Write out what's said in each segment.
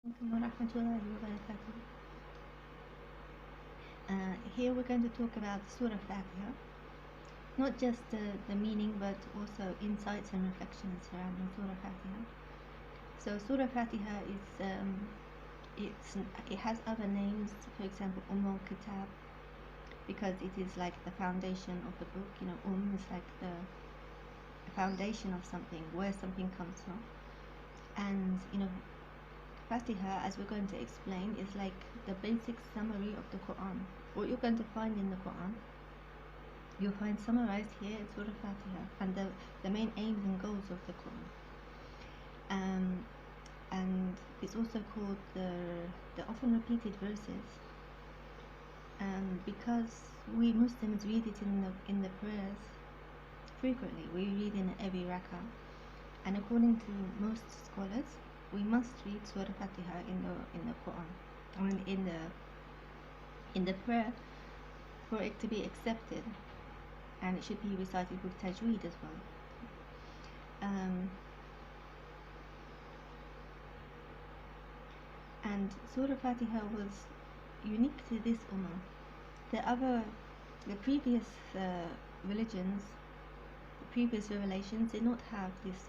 Assalamualaikum warahmatullahi wabarakatuh. Here we're going to talk about Surah Fatiha, not just the meaning but also insights and reflections surrounding Surah Fatiha. So Surah Fatiha it has other names, for example Kitab, because it is like the foundation of the book. Is like the foundation of something, where something comes from, and Fatiha, as we're going to explain, is like the basic summary of the Quran. What you're going to find in the Quran, you'll find summarized here in Surah Fatiha, and the main aims and goals of the Quran. And it's also called the often repeated verses, because we Muslims read it in the prayers frequently. We read in every rak'ah, and according to most scholars, we must read Surah Fatiha in the Quran, or in the prayer, for it to be accepted, and it should be recited with tajweed as well. And Surah Fatiha was unique to this ummah. The previous religions, the previous revelations did not have this,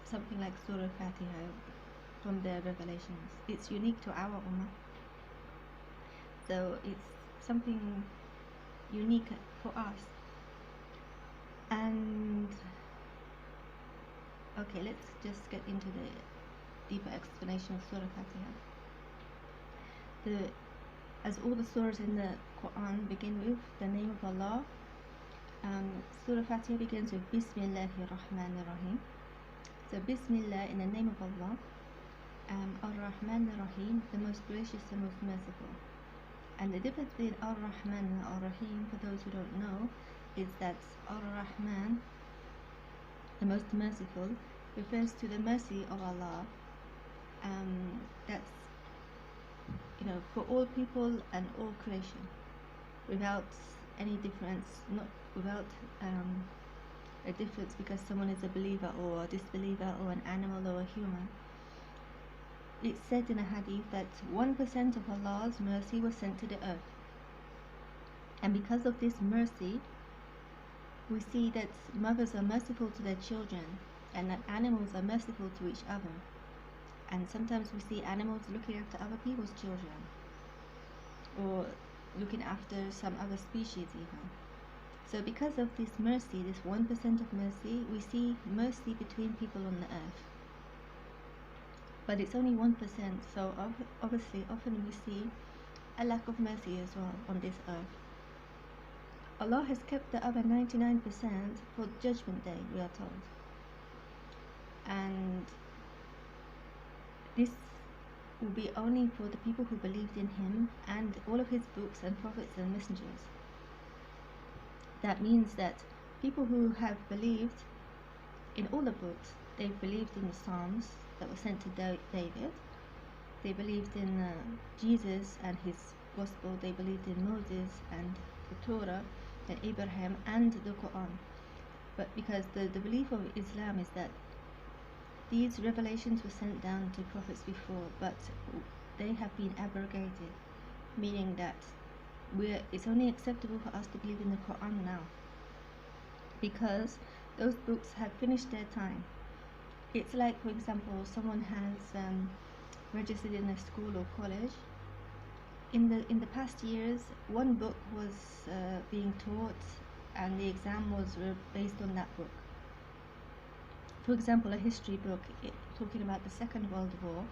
something like Surah Fatiha from their revelations. It's unique to our ummah, so it's something unique for us. And okay, let's just get into the deeper explanation of Surah Fatiha. As all the surahs in the Quran begin with the name of Allah, Surah Fatiha begins with Bismillahir Rahmanir Rahim. So Bismillah, in the name of Allah, Ar-Rahman Ar-Rahim, the most gracious and most merciful. And the difference between Ar-Rahman and Ar-Rahim, for those who don't know, is that Ar-Rahman, the most merciful, refers to the mercy of Allah. That's for all people and all creation, without any difference, not without a difference because someone is a believer or a disbeliever or an animal or a human. It's said in a hadith that 1% of Allah's mercy was sent to the earth, and because of this mercy, we see that mothers are merciful to their children, and that animals are merciful to each other. And sometimes we see animals looking after other people's children, or looking after some other species even. So because of this mercy, this 1% of mercy, we see mercy between people on the earth. But it's only 1%, so obviously often we see a lack of mercy as well on this earth. Allah has kept the other 99% for Judgment Day, we are told. And this will be only for the people who believed in Him and all of His books and prophets and messengers. That means that people who have believed in all the books, they've believed in the Psalms that were sent to David, they believed in Jesus and his gospel, they believed in Moses and the Torah and Abraham and the Quran. But because the belief of Islam is that these revelations were sent down to prophets before, but they have been abrogated, meaning that it's only acceptable for us to believe in the Quran now, because those books have finished their time. It's like, for example, someone has registered in a school or college. In the past years, one book was being taught, and the exam was based on that book. For example, a history book talking about the Second World War,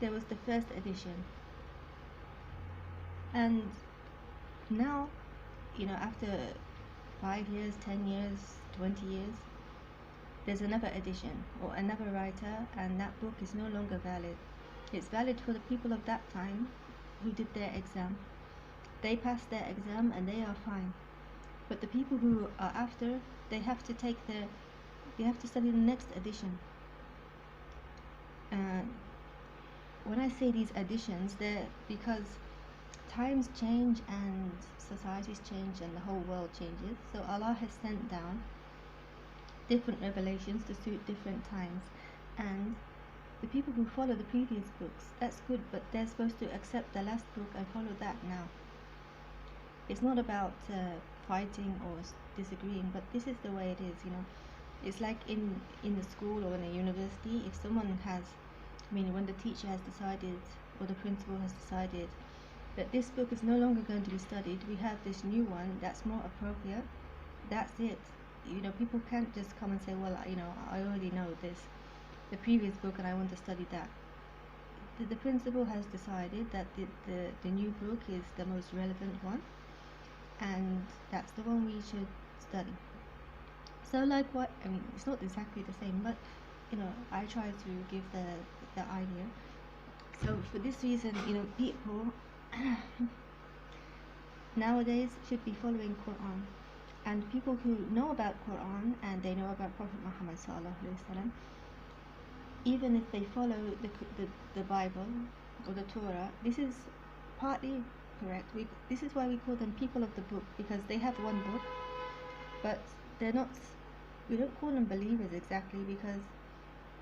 there was the first edition, and now, after 5 years, 10 years, 20 years, there's another edition or another writer, and that book is no longer valid. It's valid for the people of that time who did their exam. They passed their exam and they are fine. But the people who are after, they have to study the next edition. When I say these editions, they're because times change and societies change and the whole world changes. So Allah has sent down different revelations to suit different times, and the people who follow the previous books, that's good, but they're supposed to accept the last book and follow that now. It's not about fighting or disagreeing, but this is the way it is, you know. It's like in the school or in a university, if someone has, I mean, when the teacher has decided or the principal has decided that this book is no longer going to be studied, we have this new one that's more appropriate, that's it. You know, people can't just come and say, well, you know, I already know the previous book and I want to study that. The principal has decided that the new book is the most relevant one, and that's the one we should study. So like what, I mean, it's not exactly the same, but you know, I try to give the idea. So for this reason, you know, people nowadays should be following Quran, and people who know about Quran and they know about Prophet Muhammad sallallahu alaihi wasallam, even if they follow the Bible or the Torah, this is partly correct. This is why we call them people of the book, because they have one book, but they're not, we don't call them believers exactly, because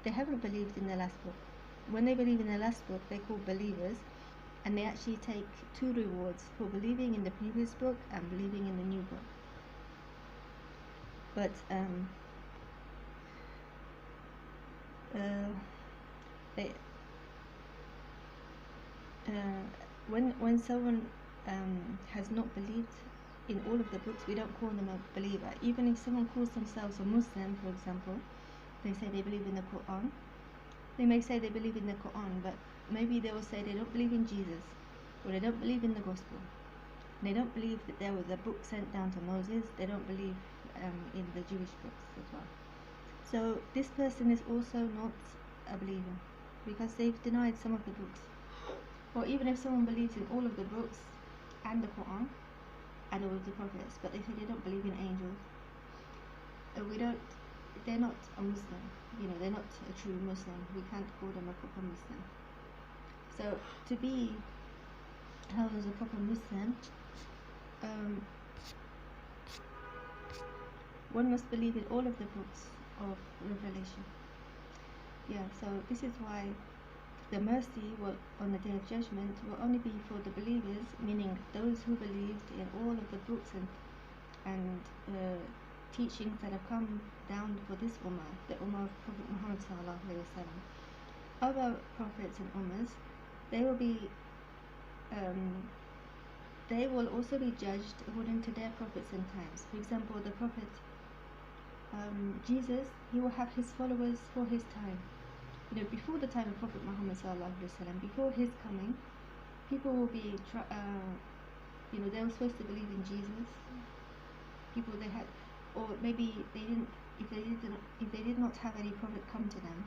they haven't believed in the last book. When they believe in the last book, they're called believers, and they actually take 2 rewards for believing in the previous book and believing in the new book. But they, when someone has not believed in all of the books, we don't call them a believer. Even if someone calls themselves a Muslim, for example, they say they believe in the Quran. They may say they believe in the Quran, but maybe they will say they don't believe in Jesus, or they don't believe in the Gospel. They don't believe that there was a book sent down to Moses. They don't believe in the Jewish books as well. So this person is also not a believer, because they've denied some of the books. Or even if someone believes in all of the books and the Quran and all of the prophets, but they say they don't believe in angels, they're not a Muslim. You know, they're not a true Muslim. We can't call them a proper Muslim. So to be held as a proper Muslim, one must believe in all of the books of Revelation. Yeah, so this is why the mercy on the Day of Judgment will only be for the believers, meaning those who believed in all of the books and teachings that have come down for this Ummah, the Ummah of Prophet Muhammad sallallahu alaihi wasallam. Other prophets and Ummahs, they will also be judged according to their prophets and times. For example, the Prophet Jesus, he will have his followers for his time. You know, before the time of Prophet Muhammad sallallahu alaihi wasallam, before his coming, people will be, you know, they were supposed to believe in Jesus. People they had, or maybe they didn't. If they did not have any prophet come to them,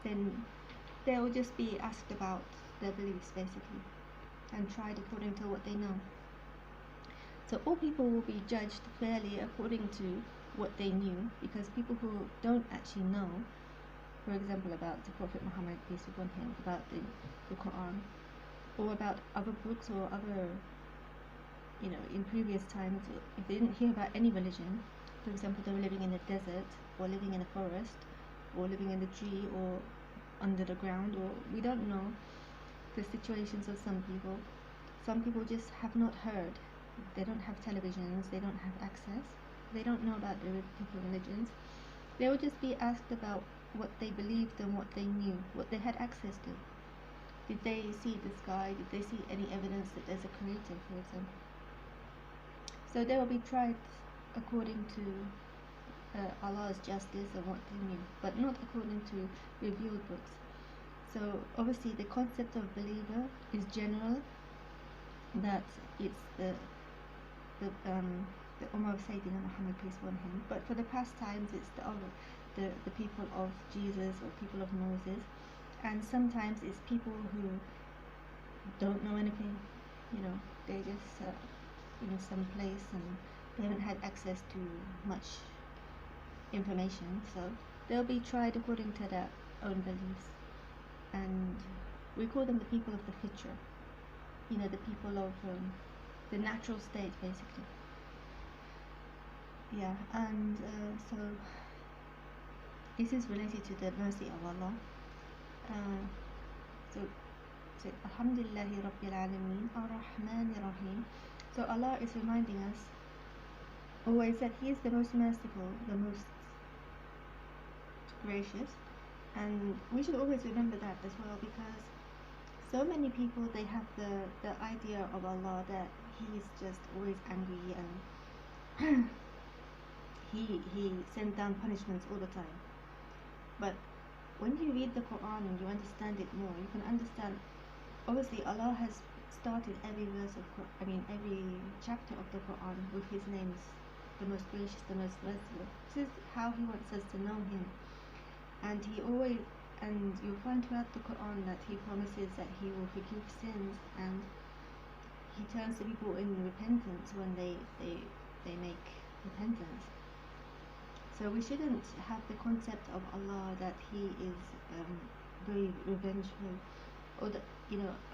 then they will just be asked about their beliefs basically, and tried according to what they know. So all people will be judged fairly according to what they knew, because people who don't actually know, for example, about the Prophet Muhammad, peace be upon him, about the Quran, or about other books or other, you know, in previous times, if they didn't hear about any religion, for example, they were living in the desert, or living in a forest, or living in the tree, or under the ground, or we don't know the situations of some people. Some people just have not heard. They don't have televisions, they don't have access, they don't know about the different religions. They will just be asked about what they believed and what they knew, what they had access to. Did they see the sky? Did they see any evidence that there's a creator, for example? So they will be tried according to Allah's justice and what they knew, but not according to revealed books. So obviously the concept of believer is general, that it's the Ummah of Sayyidina Muhammad, peace be upon him. But for the past times, it's the people of Jesus or people of Moses, and sometimes it's people who don't know anything. You know, they just in some place and they haven't had access to much information, so they'll be tried according to their own beliefs, and we call them the people of the fitra. You know, the people of the natural state, basically. Yeah, and so this is related to the mercy of Allah, Uh, so, so Alhamdulillahi Rabbil Alameen Ar-Rahman Ar-Rahim. So Allah is reminding us always that He is the most merciful, the most gracious, and we should always remember that as well, because so many people, they have the idea of Allah that He is just always angry and he sends down punishments all the time. But when you read the Quran and you understand it more, you can understand, obviously Allah has started every verse of every chapter of the Quran with His names, the most gracious, the most merciful. This is how He wants us to know Him. And you'll find throughout the Quran that He promises that He will forgive sins, and He turns to people in repentance when they make repentance. So we shouldn't have the concept of Allah that He is very revengeful, or that,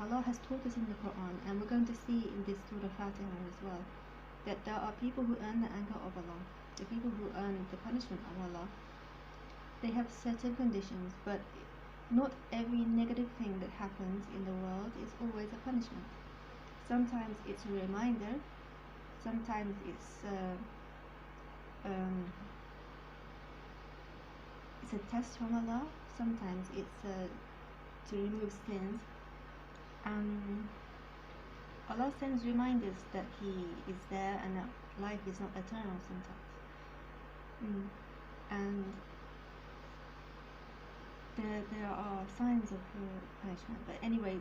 Allah has taught us in the Quran, and we're going to see in this surah Fatiha as well, that there are people who earn the anger of Allah, the people who earn the punishment of Allah. They have certain conditions, but not every negative thing that happens in the world is always a punishment. Sometimes it's a reminder, sometimes it's a test from Allah, sometimes it's to remove sins. Allah sends reminders that He is there and that life is not eternal sometimes. And there are signs of punishment. But anyway,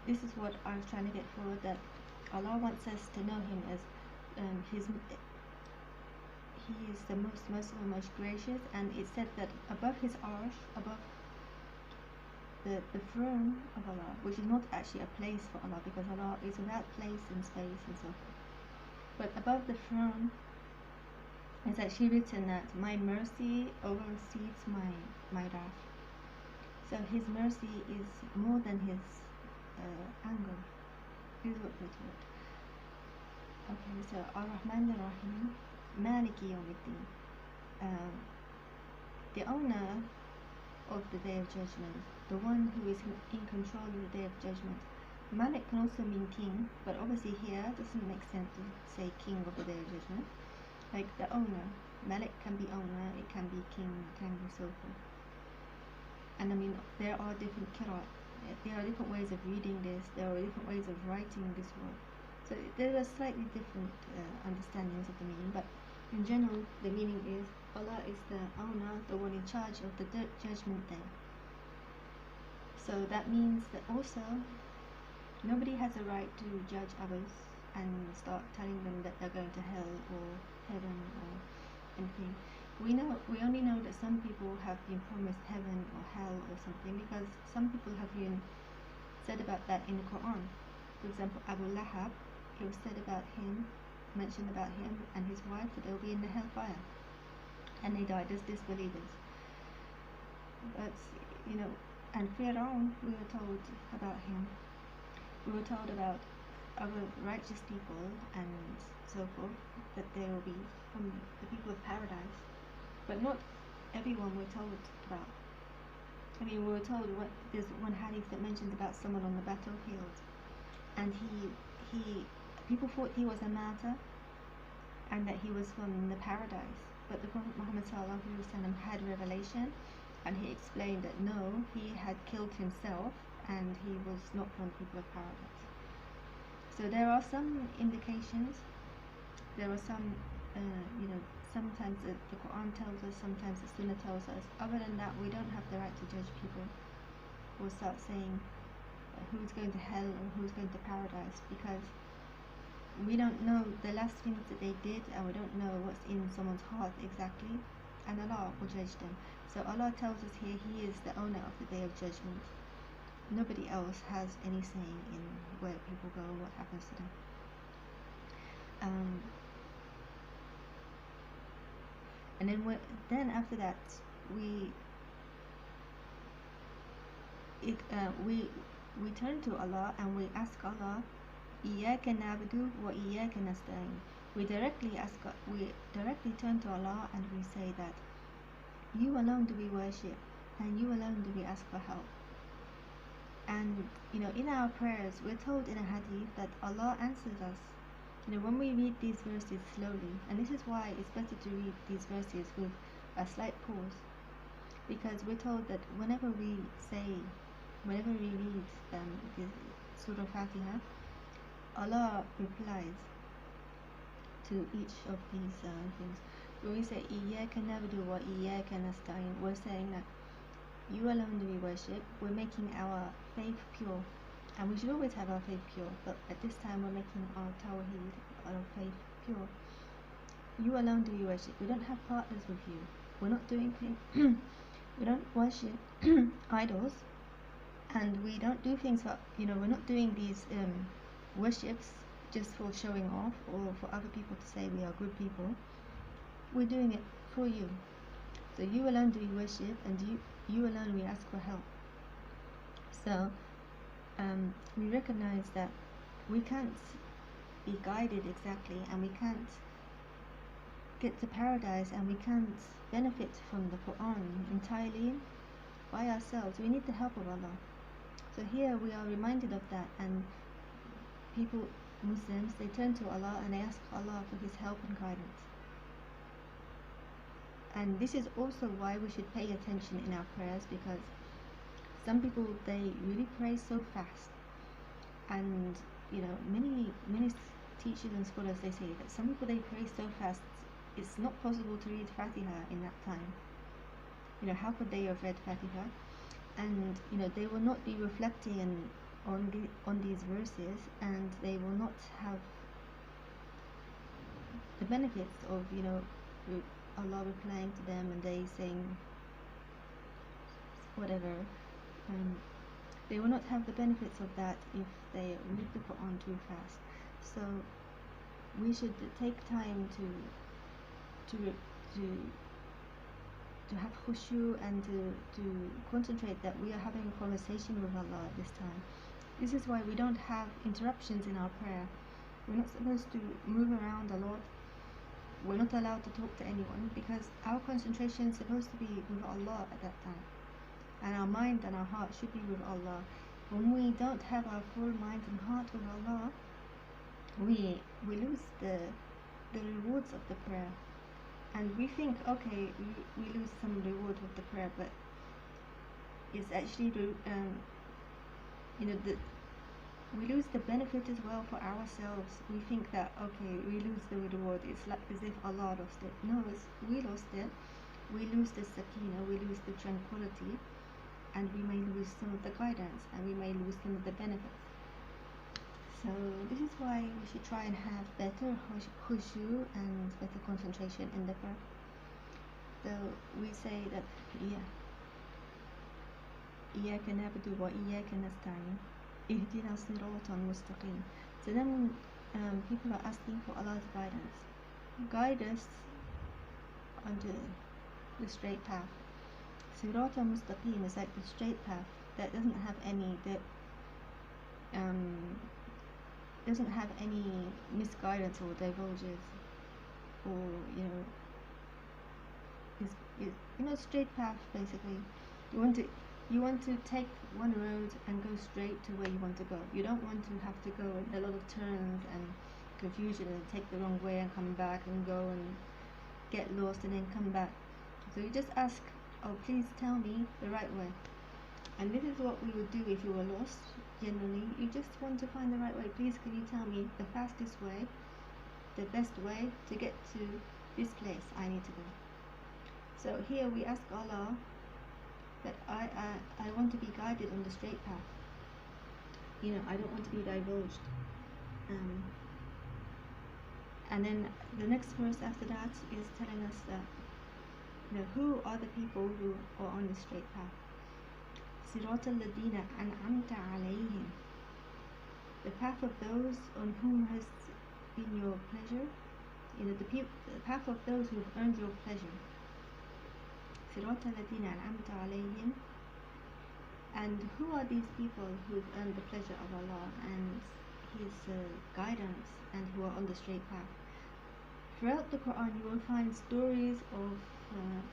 this is what I was trying to get forward, that Allah wants us to know Him as He is the most merciful, most gracious, and it said that above His arsh, above the throne of Allah, which is not actually a place for Allah, because Allah is without place and space and so forth, but above the throne, it's actually written that my mercy oversees my wrath. So His mercy is more than His anger. This is what we're taught. Okay, so Ar-Rahman Ar-Rahim, Maliki Yawmiddin, the owner of the Day of Judgment, the one who is in control of the Day of Judgment. Malik can also mean king, but obviously here it doesn't make sense to say king of the Day of Judgment. Like the owner, Malik can be owner, it can be king, it can be so forth. And there are different qira'at, there are different ways of reading this, there are different ways of writing this word. So there are slightly different understandings of the meaning, but in general the meaning is Allah is the owner, the one in charge of the Judgment Day. So that means that also nobody has a right to judge others and start telling them that they're going to hell or heaven or anything. We only know that some people have been promised heaven or hell or something, because some people have been said about that in the Quran. For example, Abu Lahab, it was said about him, mentioned about him and his wife, that they'll be in the hellfire, and they died as disbelievers. But and Pharaoh, we were told about him. We were told about other righteous people and so forth, that they will be from the people of paradise. But not everyone we're told about. We were told, there's one hadith that mentions about someone on the battlefield, and people thought he was a martyr and that he was from the paradise. But the Prophet Muhammad ﷺ had revelation, and he explained that no, he had killed himself and he was not from the people of paradise. So there are some indications, there are some, sometimes the Quran tells us, sometimes the Sunnah tells us. Other than that, we don't have the right to judge people or start saying who's going to hell or who's going to paradise, because we don't know the last things that they did, and we don't know what's in someone's heart exactly, and Allah will judge them. So Allah tells us here He is the owner of the Day of Judgment. Nobody else has any saying in where people go and what happens to them. And then after that, we turn to Allah and we ask Allah, Iyyaka na'budu wa iyyaka nasta'in. We directly turn to Allah and we say that you alone do we worship, and you alone do we ask for help. And in our prayers, we're told in a hadith that Allah answers us. When we read these verses slowly, and this is why it's better to read these verses with a slight pause, because we're told that whenever we read the surah Fatiha, Allah replies to each of these things. When we say Iyyaka na'budu wa iyyaka nasta'in, we're saying that you alone do we worship. We're making our faith pure, and we should always have our faith pure, but at this time we're making our tawheed, our faith pure. You alone do we worship. We don't have partners with you. We're not doing things we don't worship idols, and we don't do things for we're not doing these worships just for showing off or for other people to say we are good people. We're doing it for you. So you alone do we worship, and you alone we ask for help. So we recognize that we can't be guided exactly, and we can't get to paradise, and we can't benefit from the Quran entirely by ourselves. We need the help of Allah. So here we are reminded of that, and people, Muslims, they turn to Allah and they ask Allah for His help and guidance. And this is also why we should pay attention in our prayers, because some people, they really pray so fast, and many teachers and scholars, they say that some people, they pray so fast it's not possible to read Fatiha in that time. How could they have read Fatiha? And they will not be reflecting on these verses, and they will not have the benefits of Allah replying to them and they saying whatever. They will not have the benefits of that if they read the Quran too fast. So we should take time to have khushu and to concentrate that we are having a conversation with Allah at this time. This is why we don't have interruptions in our prayer. We're not supposed to move around a lot. We're not allowed to talk to anyone, because our concentration is supposed to be with Allah at that time, and our mind and our heart should be with Allah. When we don't have our full mind and heart with Allah, we lose the rewards of the prayer. And we think, okay, we lose some reward of the prayer, but it's actually we lose the benefit as well for ourselves. We think that, okay, we lose the reward, it's like as if Allah lost it. No, we lost it. We lose the sakina, we lose the tranquility, and we may lose some of the guidance, and we may lose some of the benefits. So this is why we should try and have better khushu and better concentration in the prayer. So we say that Iyyaka na'budu wa iyyaka nasta'in ihdina siratan mustaqim. So then people are asking for Allah's guidance. Guide us onto the straight path. Siratan mustaqim is like the straight path that doesn't have any misguidance or diverges, or is straight path. Basically, you want to take one road and go straight to where you want to go. You don't want to have to go in a lot of turns and confusion and take the wrong way and come back and go and get lost and then come back. So you just ask, oh, please tell me the right way. And this is what we would do if you were lost. Generally, you just want to find the right way. Please, can you tell me the fastest way, the best way to get to this place I need to go? So here we ask Allah that I want to be guided on the straight path. I don't want to be divulged. And then the next verse after that is telling us that who are the people who are on the straight path. صراط الذين أنعمت عليهم, the path of those on whom has been your pleasure, the path of those who have earned your pleasure. صراط الذين أنعمت عليهم. And who are these people who have earned the pleasure of Allah and His guidance, and who are on the straight path? Throughout the Quran you will find stories of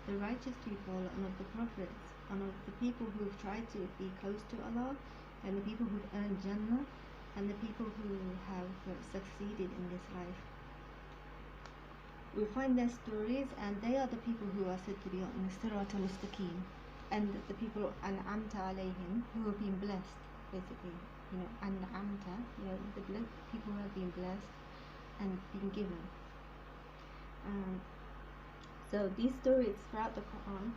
the righteous people and of the prophets and of the people who've tried to be close to Allah, and the people who've earned Jannah, and the people who have succeeded in this life. We find their stories, and they are the people who are said to be on Sirat al-Mustaqim, and the people An'amta alayhim, who have been blessed, basically. An'amta, the people who have been blessed and been given. So these stories throughout the Quran,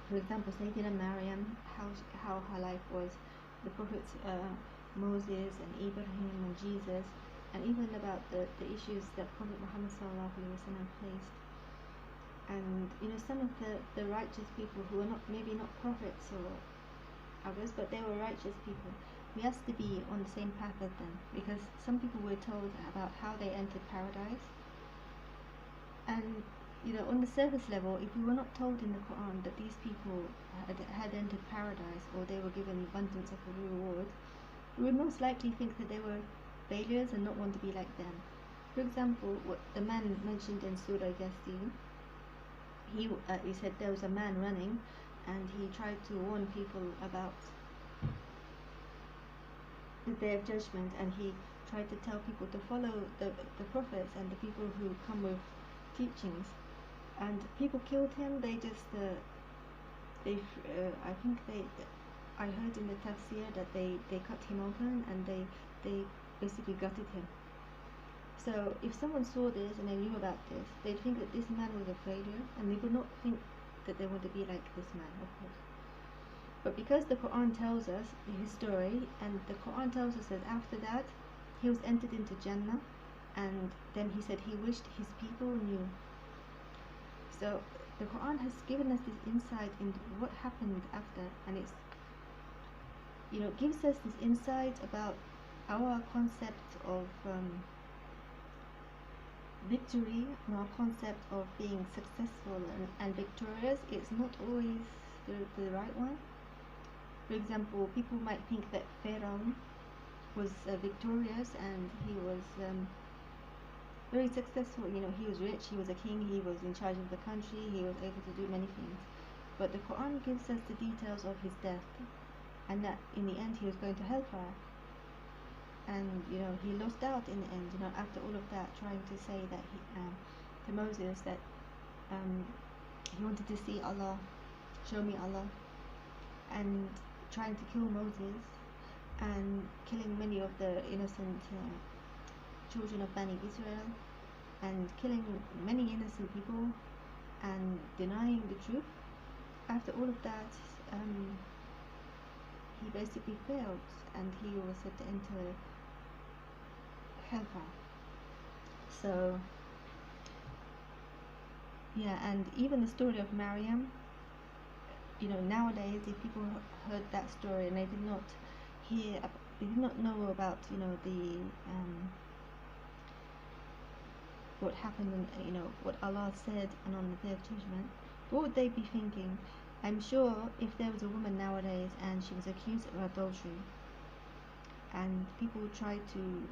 for example, Sayyidina Maryam, how her life was, the prophets Moses and Ibrahim and Jesus, and even about the issues that Prophet Muhammad ﷺ faced. And some of the righteous people who are maybe not prophets or others, but they were righteous people. We have to be on the same path as them, because some people were told about how they entered paradise. And on the surface level, if we were not told in the Quran that these people had entered paradise, or they were given abundance of a reward, we would most likely think that they were failures and not want to be like them. For example, what the man mentioned in Surah Yasin, he said there was a man running, and he tried to warn people about the Day of Judgment, and he tried to tell people to follow the prophets and the people who come with teachings. And people killed him. They just I heard in the tafsir that they cut him open, and they basically gutted him. So if someone saw this and they knew about this, they'd think that this man was a failure, and they would not think that they want to be like this man, of course. But because the Quran tells us his story, and the Quran tells us that after that he was entered into Jannah, and then he said he wished his people knew. So the Quran has given us this insight into what happened after, and it's gives us this insight about our concept of victory, and our concept of being successful and victorious. It's not always the right one. For example, people might think that Pharaoh was victorious, and he was very successful. He was rich, he was a king, he was in charge of the country, he was able to do many things. But the Quran gives us the details of his death, and that in the end he was going to hellfire. And he lost out in the end. After all of that, trying to say that to Moses that he wanted to see Allah, show me Allah, and trying to kill Moses, and killing many of the innocent children of Bani Israel, and killing many innocent people, and denying the truth. After all of that, he basically failed, and he was said to enter hellfire. So yeah, and even the story of Maryam, nowadays, if people heard that story and they did not know about the what happened, and what Allah said, and on the Day of Judgment, what would they be thinking? I'm sure if there was a woman nowadays and she was accused of adultery, and people would try to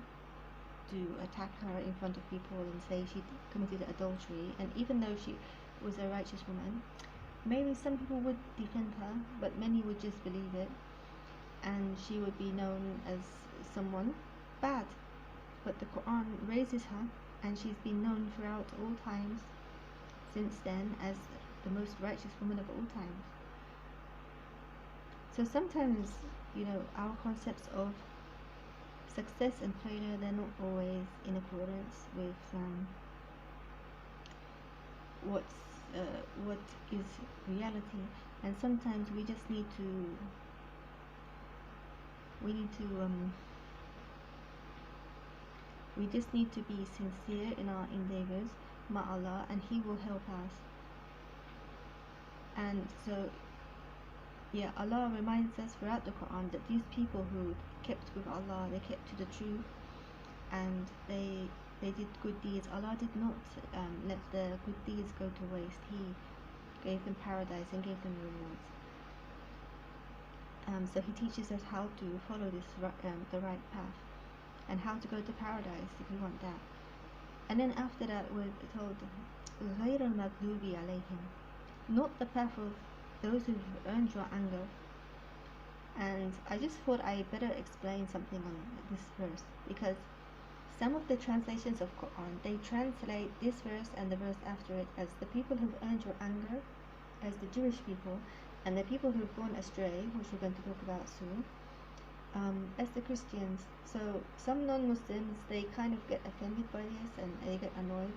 attack her in front of people and say she committed adultery, and even though she was a righteous woman, maybe some people would defend her, but many would just believe it, and she would be known as someone bad. But the Quran raises her, and she's been known throughout all times since then as the most righteous woman of all times. So sometimes, our concepts of success and failure, they're not always in accordance with what is reality, and sometimes we just need to be sincere in our endeavors, ma'Allah, and He will help us. And so yeah, Allah reminds us throughout the Quran that these people who kept with Allah, they kept to the truth, and they did good deeds. Allah did not let the good deeds go to waste. He gave them paradise and gave them rewards. So He teaches us how to follow this the right path, and how to go to paradise if we want that. And then after that, we're told غَيْرَ الْمَغْضُوبِ عَلَيْهِمْ, not the path of those who've earned your anger. And I just thought I better explain something on this verse, because some of the translations of Quran, they translate this verse and the verse after it as the people who've earned your anger, as the Jewish people, and the people who've gone astray, which we're going to talk about soon, as the Christians. So some non-Muslims, they kind of get offended by this and they get annoyed.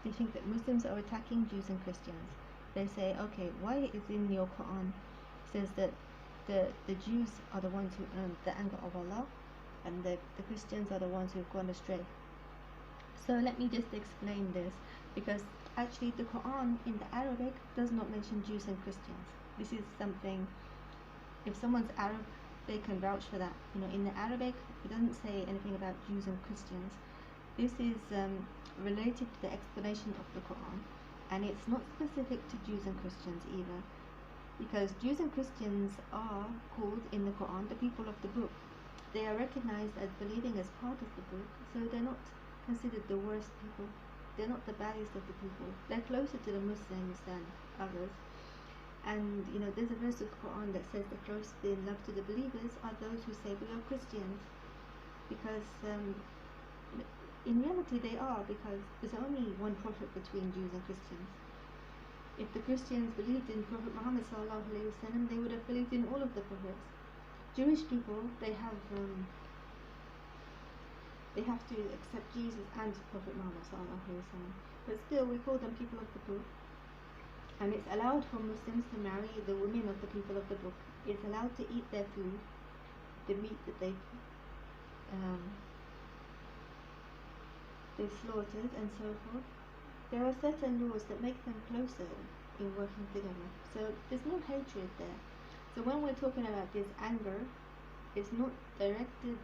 They think that Muslims are attacking Jews and Christians. They say, okay, why is in your Quran says that the Jews are the ones who earned the anger of Allah, and the Christians are the ones who've gone astray? So let me just explain this, because actually the Quran in the Arabic does not mention Jews and Christians. This is something, if someone's Arab, they can vouch for that. You know, in the Arabic, it doesn't say anything about Jews and Christians. This is related to the explanation of the Quran, and it's not specific to Jews and Christians either, because Jews and Christians are called in the Quran the people of the book. They are recognized as believing as part of the book, so they're not considered the worst people. They're not the baddest of the people. They're closer to the Muslims than others. And you know, there's a verse of the Quran that says the closest in love to the believers are those who say we are Christians, because in reality they are, because there's only one prophet between Jews and Christians. If the Christians believed in Prophet Muhammad sallallahu alaihi wasallam, they would have believed in all of the prophets. Jewish people, they have to accept Jesus and Prophet Muhammad sallallahu alaihi wasallam, but still we call them people of the book. And it's allowed for Muslims to marry the women of the people of the book. It's allowed to eat their food, the meat that they've slaughtered, and so forth. There are certain laws that make them closer in working together. So there's no hatred there. So when we're talking about this anger, it's not directed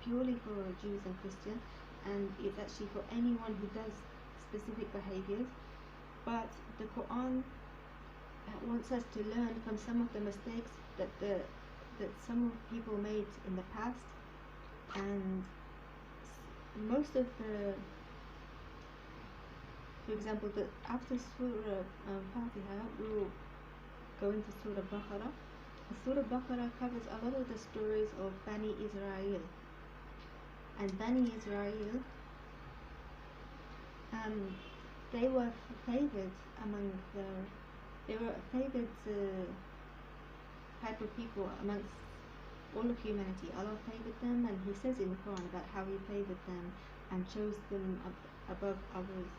purely for Jews and Christians, and it's actually for anyone who does specific behaviors. But the Quran wants us to learn from some of the mistakes that some people made in the past, and most of the, for example, after Surah Fatiha, we will go into Surah Baqarah. Surah Baqarah covers a lot of the stories of Bani Israel. And Bani Israel, they were favored they were a favored type of people amongst all of humanity. Allah favored them, and He says in the Quran about how He favored them and chose them above others,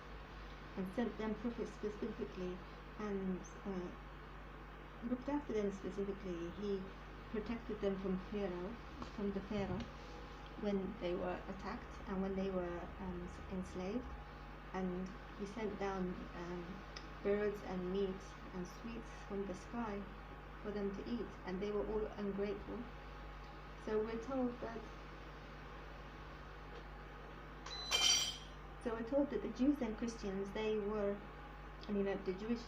and sent them prophets specifically, and looked after them specifically. He protected them from the Pharaoh, when they were attacked and when they were enslaved, and He sent down birds and meat and sweets from the sky for them to eat, and they were all ungrateful. So we're told that the Jews and Christians, they were, the Jewish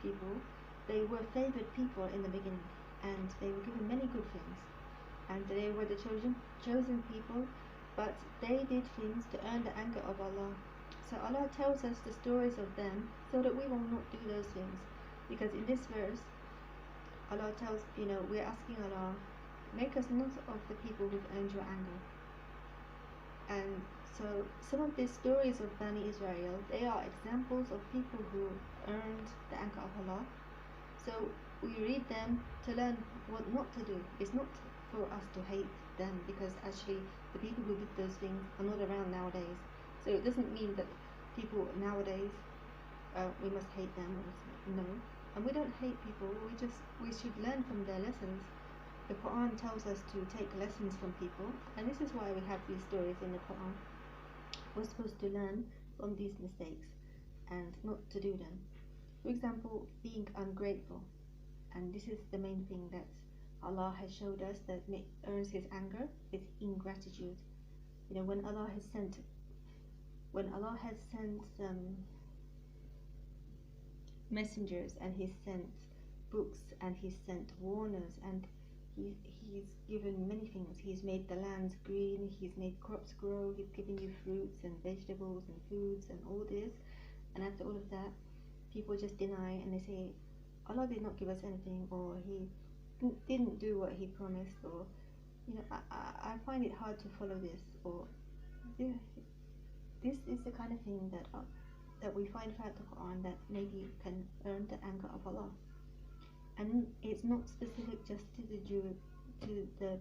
people, they were favored people in the beginning, and they were given many good things, and they were the chosen people, but they did things to earn the anger of Allah. So Allah tells us the stories of them so that we will not do those things, because in this verse Allah tells, we're asking Allah, make us not of the people who've earned your anger. And so some of these stories of Bani Israel, they are examples of people who earned the anger of Allah. So we read them to learn what not to do. It's not for us to hate them, because actually the people who did those things are not around nowadays. So it doesn't mean that people nowadays, we must hate them. No. And we don't hate people, we should learn from their lessons. The Quran tells us to take lessons from people, and this is why we have these stories in the Quran. We're supposed to learn from these mistakes and not to do them. For example, being ungrateful. And this is the main thing that Allah has showed us that earns His anger, is ingratitude. When Allah has sent messengers, and He's sent books, and He's sent warners, and He's given many things. He's made the lands green, He's made crops grow, He's given you fruits and vegetables and foods and all this, and after all of that, people just deny and they say, Allah did not give us anything, or He didn't do what He promised, or I find it hard to follow this, or this is the kind of thing that we find throughout the Quran that maybe can earn the anger of Allah. And it's not specific just to the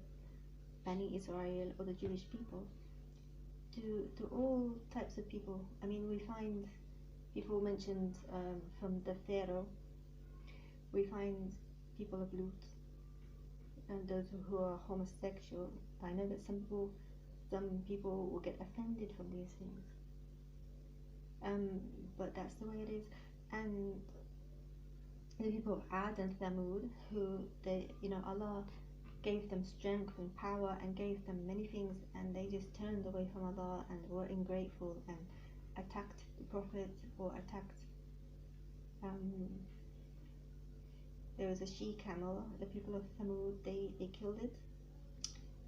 Bani Israel or the Jewish people, to all types of people. I mean, we find people mentioned from the Pharaoh. We find people of Lut and those who are homosexual. I know that some people will get offended from these things, but that's the way it is. And the people of Ad and Thamud, who Allah gave them strength and power and gave them many things, and they just turned away from Allah and were ungrateful and attacked the Prophet, or attacked there was a she camel. The people of Thamud, they killed it.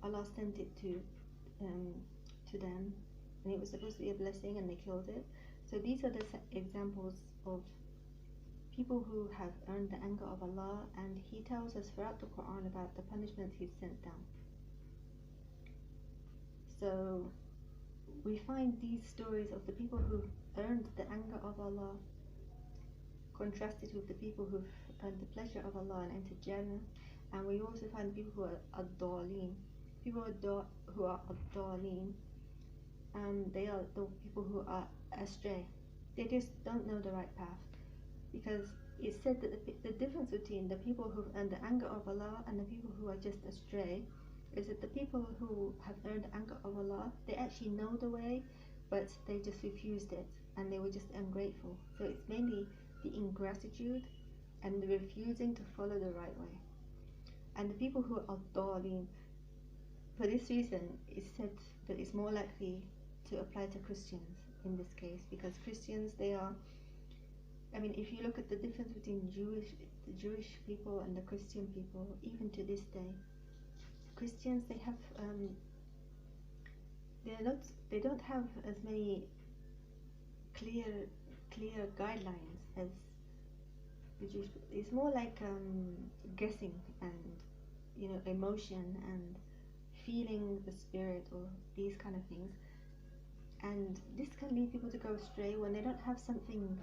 Allah sent it to them, and it was supposed to be a blessing, and they killed it. So these are the examples of people who have earned the anger of Allah, and He tells us throughout the Quran about the punishment He's sent down. So we find these stories of the people who've earned the anger of Allah contrasted with the people who've earned the pleasure of Allah and entered Jannah. And we also find people who are ad-daleen. People who are ad-daleen, they are the people who are astray. They just don't know the right path. Because it said that the difference between the people who've earned the anger of Allah and the people who are just astray is that the people who have earned the anger of Allah, they actually know the way, but they just refused it, and they were just ungrateful. So it's mainly the ingratitude and the refusing to follow the right way. And the people who are daleen, for this reason, it's said that it's more likely to apply to Christians in this case, because Christians, they are, I mean, if you look at the difference between the Jewish people and the Christian people, even to this day, Christians, they have they don't have as many clear guidelines as the Jewish people. It's more like guessing and emotion and feeling the spirit, or these kind of things. And this can lead people to go astray when they don't have something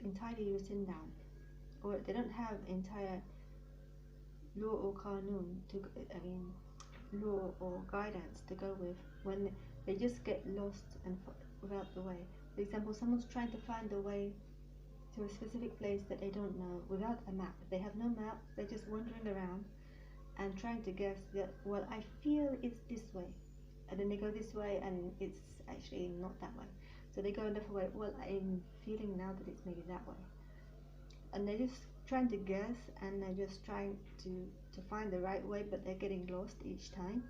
entirely written down, or they don't have entire law or qanun law or guidance to go with, when they just get lost and without the way. For example, someone's trying to find a way to a specific place that they don't know without a map. They have no map, they're just wandering around and trying to guess that, well, I feel it's this way, and then they go this way and it's actually not that way. So they go a different way. Well, I'm feeling now that it's maybe that way. And they're just trying to guess, and they're just trying to find the right way, but they're getting lost each time.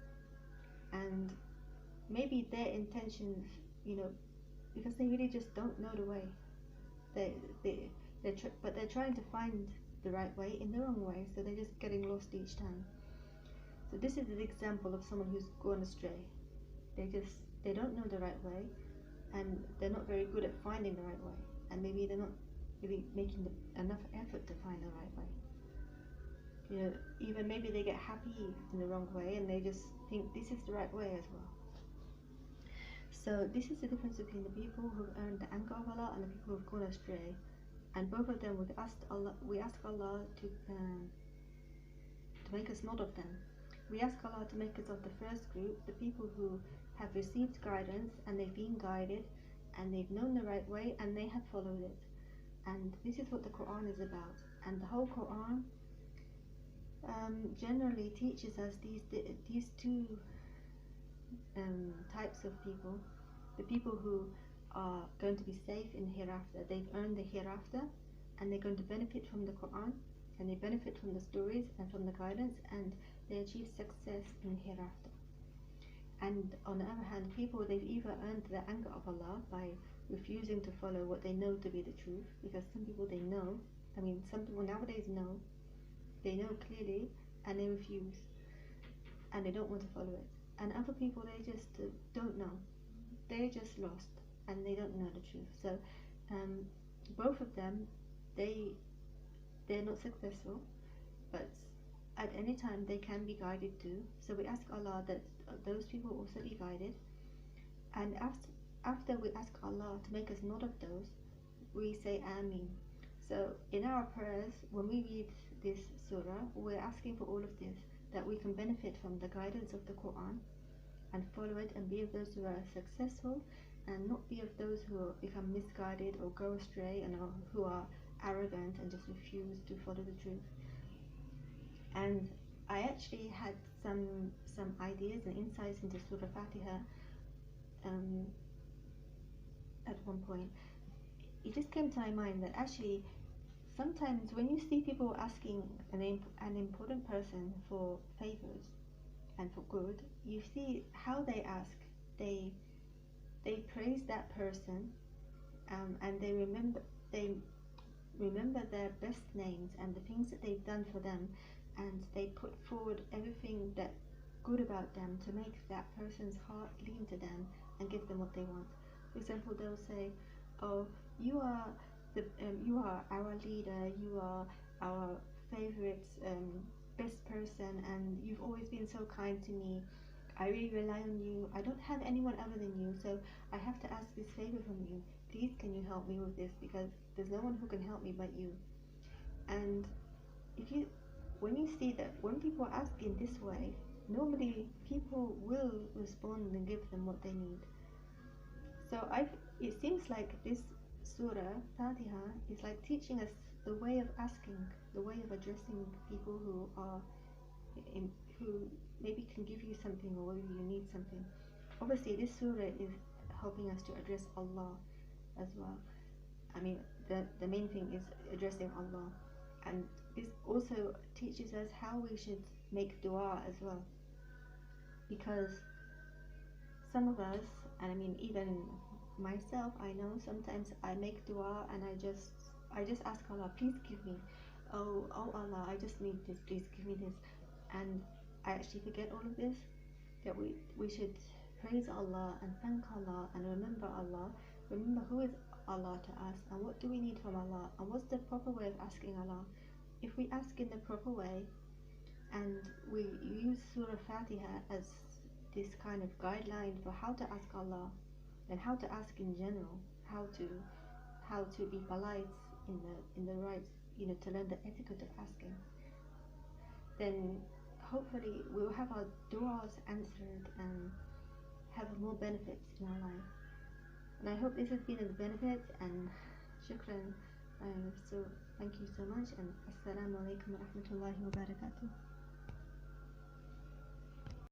And maybe their intentions, because they really just don't know the way. But they're trying to find the right way in the wrong way, so they're just getting lost each time. So this is an example of someone who's gone astray. They don't know the right way, and they're not very good at finding the right way, and maybe they're not really making enough effort to find the right way. Even maybe they get happy in the wrong way, and they just think this is the right way as well. So this is the difference between the people who've earned the anger of Allah and the people who've gone astray. And both of them, we ask Allah to make us not of them. We ask Allah to make us of the first group, the people who have received guidance, and they've been guided, and they've known the right way, and they have followed it. And this is what the Quran is about. And the whole Quran generally teaches us these two types of people. The people who are going to be safe in hereafter, they've earned the hereafter, and they're going to benefit from the Quran, and they benefit from the stories and from the guidance, and they achieve success in hereafter. And on the other hand, people, they've either earned the anger of Allah by refusing to follow what they know to be the truth, because some people some people nowadays know, they know clearly, and they refuse, and they don't want to follow it. And other people, they just don't know, they're just lost, and they don't know the truth. So both of them, they're not successful, but at any time they can be guided too. So we ask Allah that those people also be guided. And after we ask Allah to make us not of those, we say Ameen. So in our prayers, when we read this surah, we're asking for all of this, that we can benefit from the guidance of the Quran and follow it and be of those who are successful, and not be of those who become misguided or go astray and who are arrogant and just refuse to follow the truth. And I actually had some ideas and insights into Surah Fatiha at one point. It just came to my mind that actually sometimes when you see people asking an important person for favors and for good, you see how they ask. They praise that person, and they remember their best names and the things that they've done for them, and they put forward everything that good about them to make that person's heart lean to them and give them what they want. For example, they'll say, "Oh, you are you are our leader. You are our favorite best person, and you've always been so kind to me. I really rely on you. I don't have anyone other than you, so I have to ask this favor from you. Please, can you help me with this? Because there's no one who can help me but you." And if you, when you see that when people ask in this way, normally people will respond and give them what they need. So it seems like this surah Fatiha is like teaching us the way of asking, the way of addressing people who maybe can give you something, or whether you need something. Obviously, this surah is helping us to address Allah as well. I mean, the main thing is addressing Allah, and this also teaches us how we should make dua as well, because some of us, and I mean even myself, I know sometimes I make dua and I just ask Allah, please give me, oh Allah, I just need this, please give me this, and I actually forget all of this, that we should praise Allah and thank Allah and remember Allah, remember who is Allah to us and what do we need from Allah and what's the proper way of asking Allah. If we ask in the proper way and we use Surah Fatiha as this kind of guideline for how to ask Allah and how to ask in general, how to be polite in the right, to learn the etiquette of asking, then hopefully we'll have our du'as answered and have more benefits in our life. And I hope this has been a benefit, and shukran. So thank you so much, and assalamu alaikum wa rahmatullahi wa barakatuh.